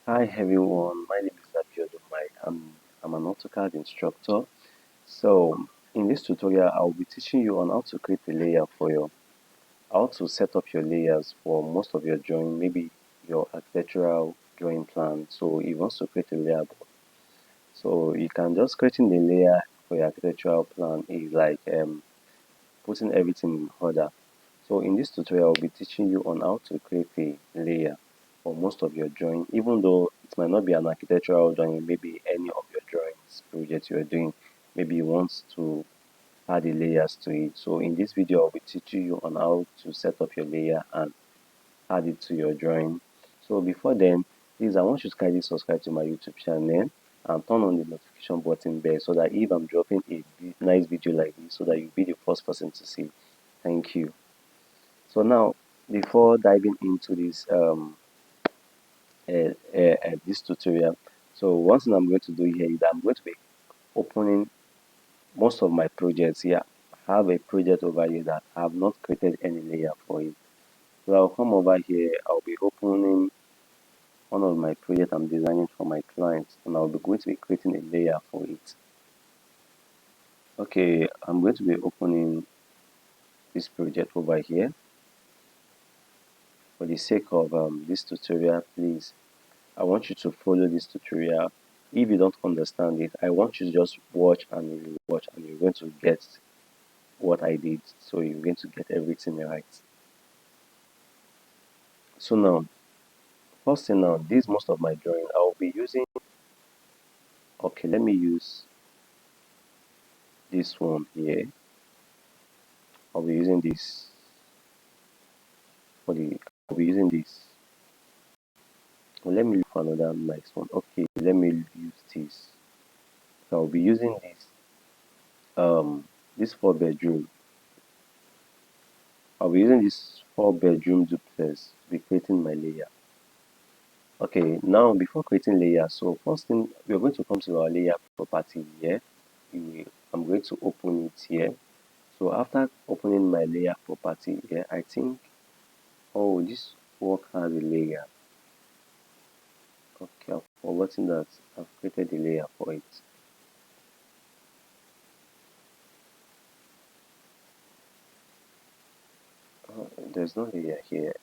Hi everyone, my name is Abiodun. I'm an AutoCAD instructor. So in this tutorial, I'll be teaching you on how to create a layer for how to set up your layers for most of your drawing, maybe your architectural drawing plan. So if you want to create a layer, so you can just creating the layer for your architectural plan is like putting everything in order. So in this tutorial, I'll be teaching you on how to create a layer for most of your drawing, even though it might not be an architectural drawing, maybe any of your drawings projects you're doing, maybe you want to add the layers to it. So in this video, I'll be teaching you on how to set up your layer and add it to your drawing. So before then, please, I want you to kindly subscribe to my YouTube channel and turn on the notification button there so that if I'm dropping a nice video like this, so that you'll be the first person to see. Thank you. So now, before diving into this tutorial, so one thing I'm going to do here is that I'm going to be opening most of my projects here. I have a project over here that I have not created any layer for it. So I'll come over here, I'll be opening one of my projects I'm designing for my clients, and I'll be going to be creating a layer for it. Okay, I'm going to be opening this project over here. For the sake of this tutorial, please, I want you to follow this tutorial. If you don't understand it, I want you to just watch and watch, and you're going to get what I did. So you're going to get everything right. So now, first thing now, this most of my drawing I'll be using. Okay, let me use this one here. I'll be using this for the. I'll be using this. Well, let me look for another nice one. Okay, let me use this. So I'll be using this 4 bedroom. I'll be using this 4 bedroom duplex to be creating my layer. Okay, now before creating layer, so first thing we're going to come to our layer property here. I'm going to open it here. So after opening my layer property here, I think, oh, this work has a layer. Okay, I've forgotten that I've created a layer for it. There's no layer here.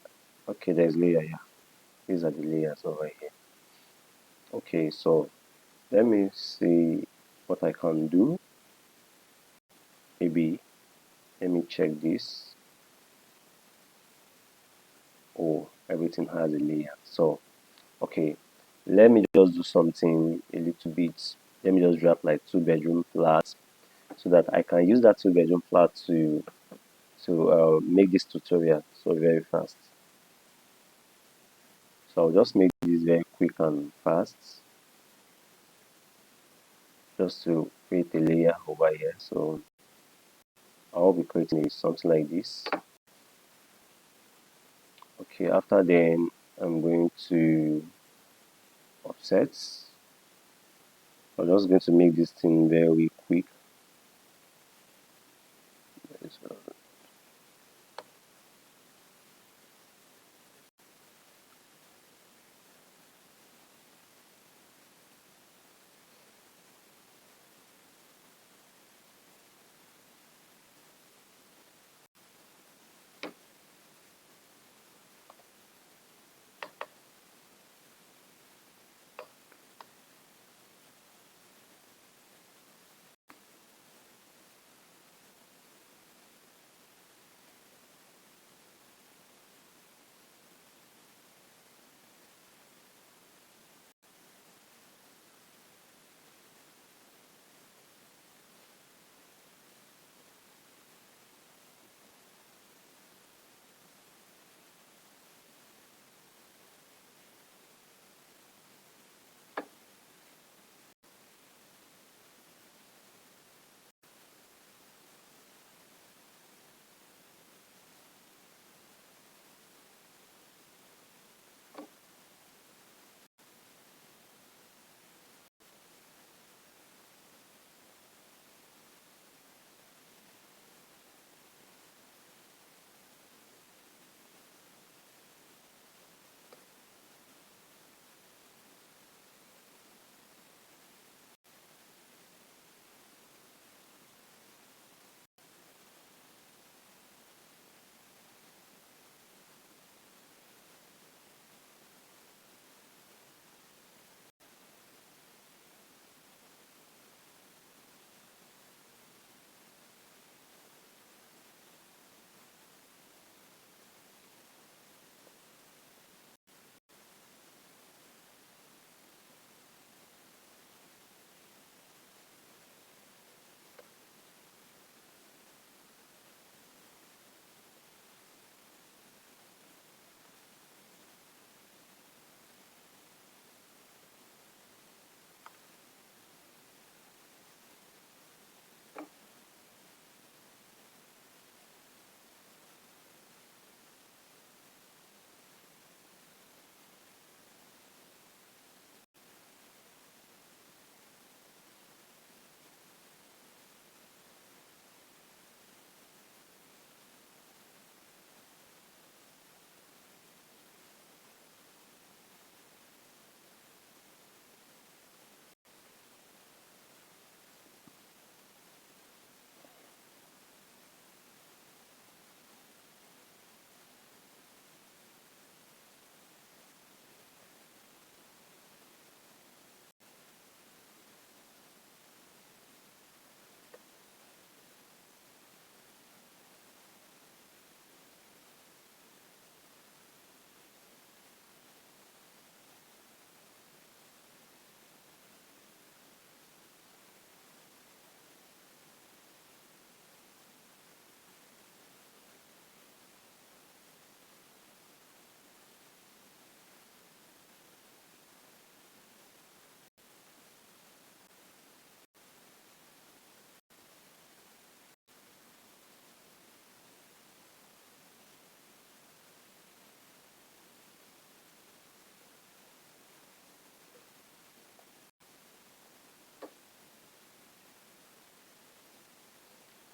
Okay, there's layer here. These are the layers over here. Okay, so let me see what I can do. Maybe let me check this. Oh, everything has a layer. So okay, let me just do something a little bit. Let me just drop like 2 bedroom flats so that I can use that 2 bedroom flat to make this tutorial so very fast. So I'll just make this very quick and fast, just to create a layer over here. So I'll be creating something like this. Okay, after then I'm going to offset. I'm just going to make this thing very quick.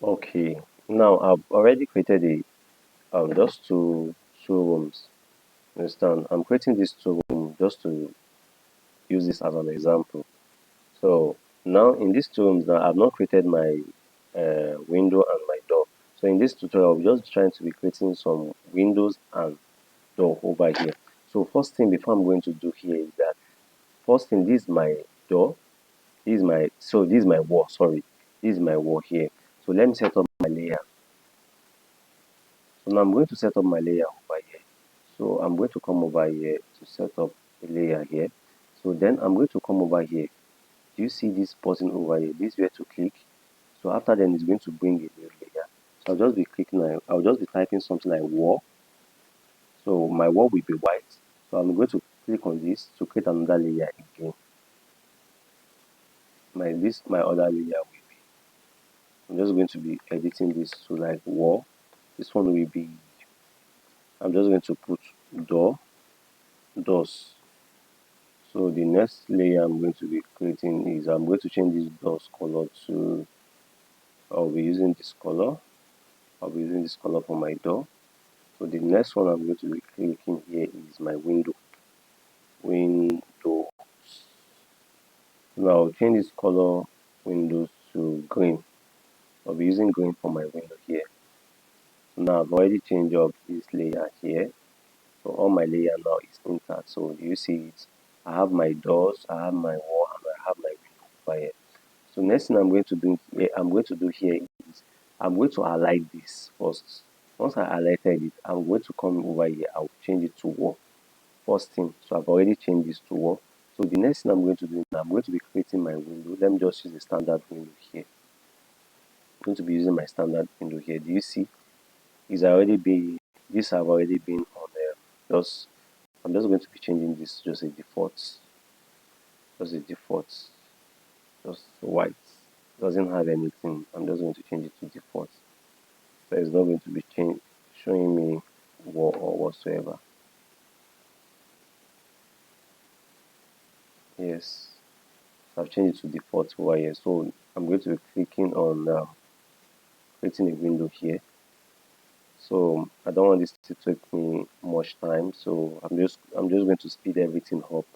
Okay, now I've already created a just two rooms. Understand? I'm creating this two room just to use this as an example. So now in these two rooms now I've not created my window and my door. So in this tutorial I'm just trying to be creating some windows and door over here. So first thing before I'm going to do here is that first thing, this is my door, this is my wall, sorry, this is my wall here. So let me set up my layer. So now I'm going to set up my layer over here. So I'm going to come over here to set up a layer here. So then I'm going to come over here. Do you see this button over here? This is where to click. So after then it's going to bring a new layer. So I'll just be clicking I'll just be typing something like wall. So my wall will be white. So I'm going to click on this to create another layer again. My other layer will be, I'm just going to be editing this to like wall. This one will be, I'm just going to put doors. So the next layer I'm going to be creating is, I'm going to change this doors color to, I'll be using this color. I'll be using this color for my door. So the next one I'm going to be clicking here is my window. Now I'll change this color windows to green. I'll be using green for my window here. Now I've already changed up this layer here. So all my layer now is intact. So you see it. I have my doors, I have my wall, and I have my window over here. So next thing I'm going to do here is I'm going to highlight this first. Once I highlighted it, I'm going to come over here. I'll change it to wall. First thing. So I've already changed this to wall. So the next thing I'm going to do now, I'm going to be creating my window. Let me just use the standard window here. I'm going to be using my standard window here. Do you see? It's already been This have already been on there. Just I'm just going to be changing this just a default. Just a default. Just white. Doesn't have anything. I'm just going to change it to default. So it's not going to be showing me wall or whatsoever. Yes. So I've changed it to default over here. So I'm going to be clicking on creating a window here. So I don't want this to take me much time. So I'm just going to speed everything up.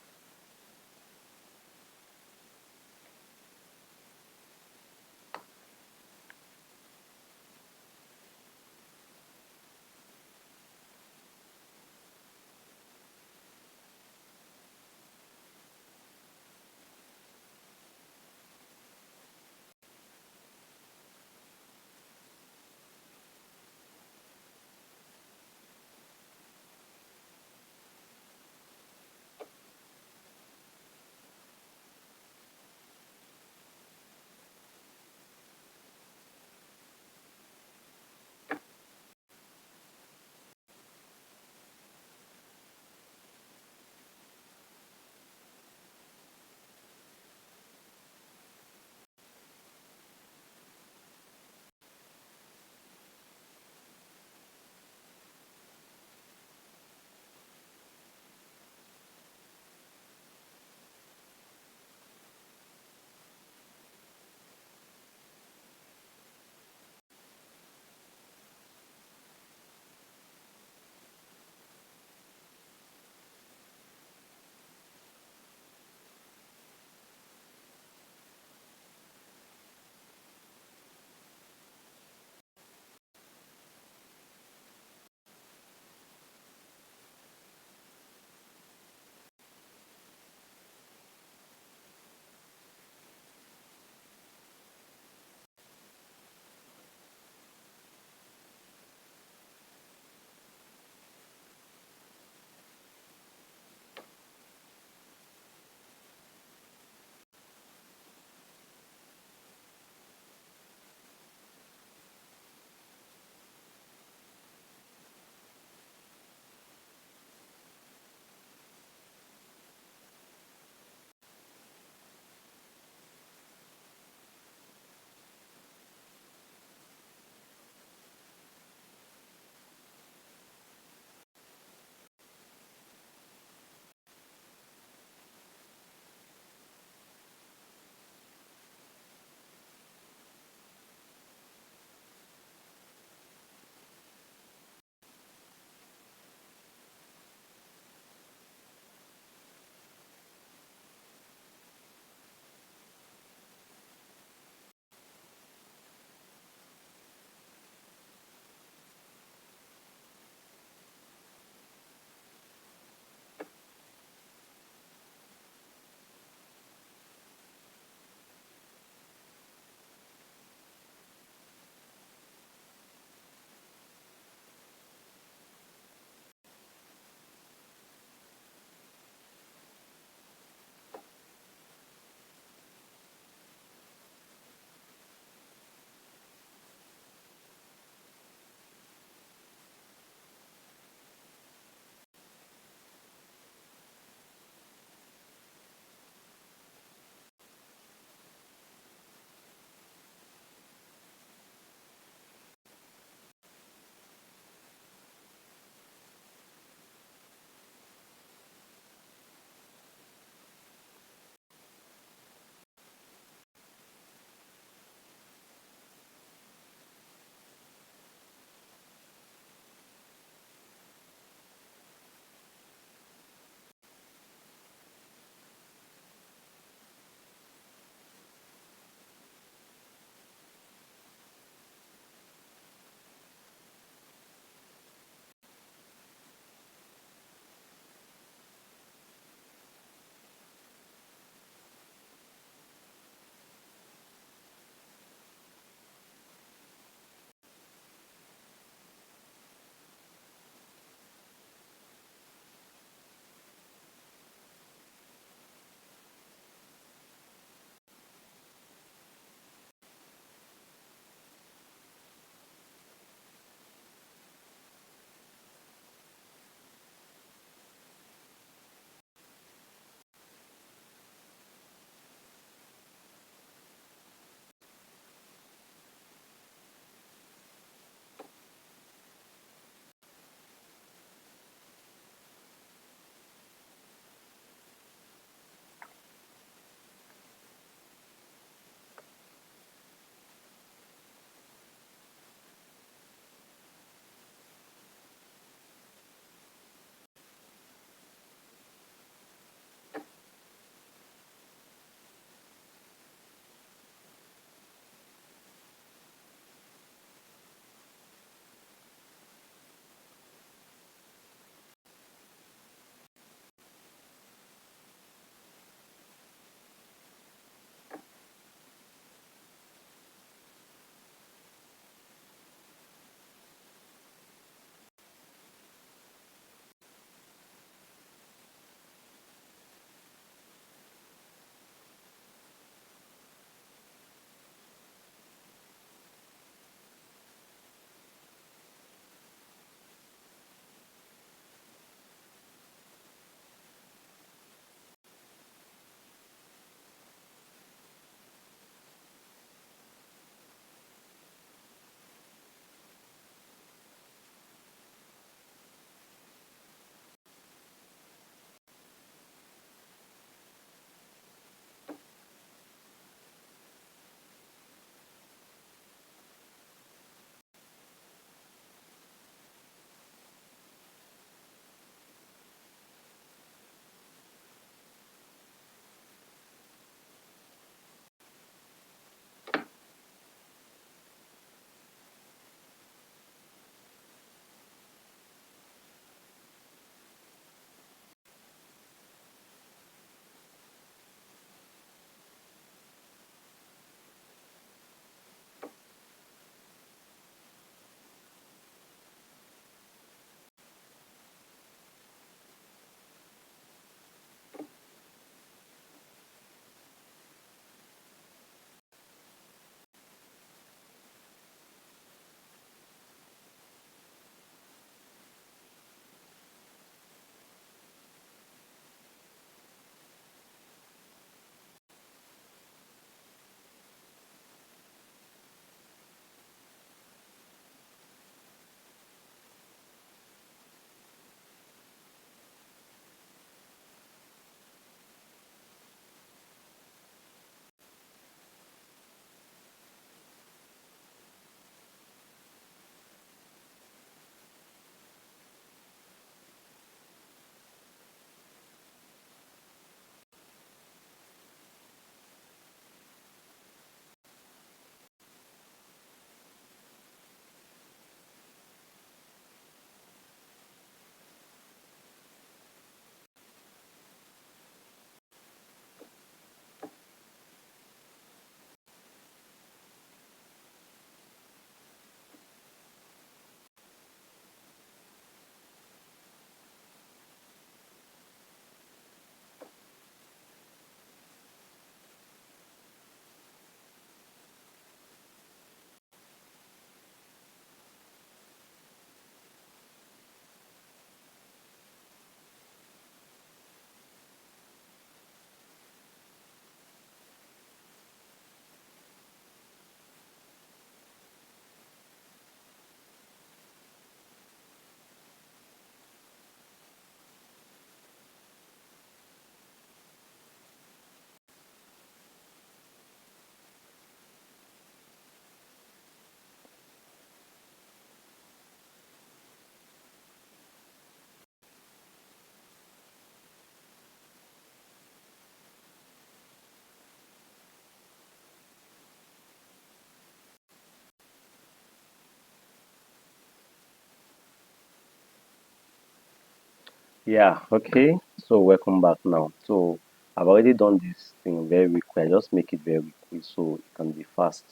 Yeah, okay. So welcome back now. So I've already done this thing very quick. I just make it very quick so it can be fast.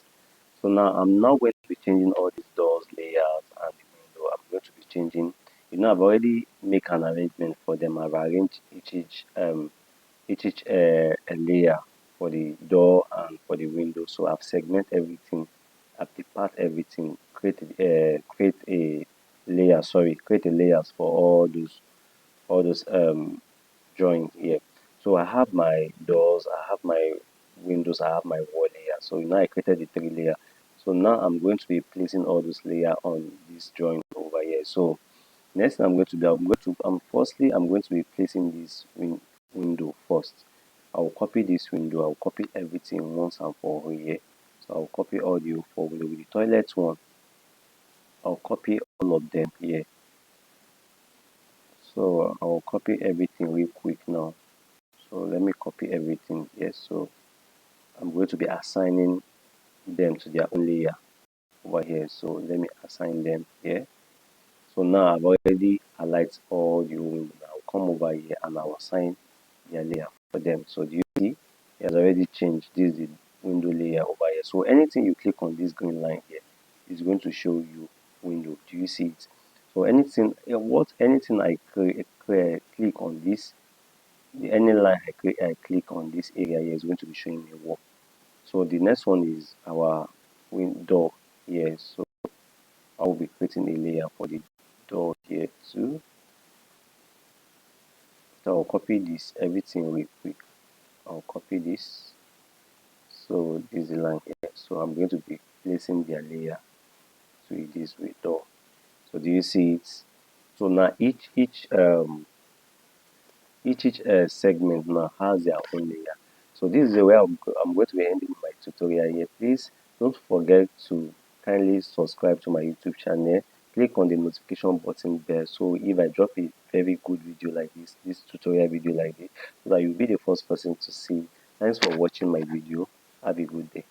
So now I'm now going to be changing all these doors, layouts, and the window. I'm going to be changing. I've already make an arrangement for them. I've arranged each a layer for the door and for the window. So I've segment everything. I've depart everything. Create a layers for all those drawing here. So I have my doors, I have my windows, I have my wall layer. So now I created the three layer. So now I'm going to be placing all those layer on this drawing over here. So next thing I'm going to be placing this window first. I'll copy this window, I'll copy everything once and for all here. So I'll copy audio for with the toilet one. I'll copy all of them here. So I'll copy everything real quick now. So let me copy everything. Yes, so I'm going to be assigning them to their own layer over here. So let me assign them here. So now I've already highlighted all the windows. I'll come over here and I'll assign their layer for them. So do you see it has already changed? This is the window layer over here. So anything you click on this green line here is going to show you window. Do you see it? So anything I click on this, any line I click on this area here is going to be showing me wall. So the next one is our window here. So I will be creating a layer for the door here too. So I'll copy this everything real quick. I'll copy this. So this is the line here. So I'm going to be placing their layer to this way door. So do you see it? So now each segment now has their own layer. So this is the way I'm going to be ending my tutorial here. Please don't forget to kindly subscribe to my YouTube channel. Click on the notification button there. So if I drop a very good video like this tutorial video like this, so that you'll be the first person to see. Thanks for watching my video. Have a good day.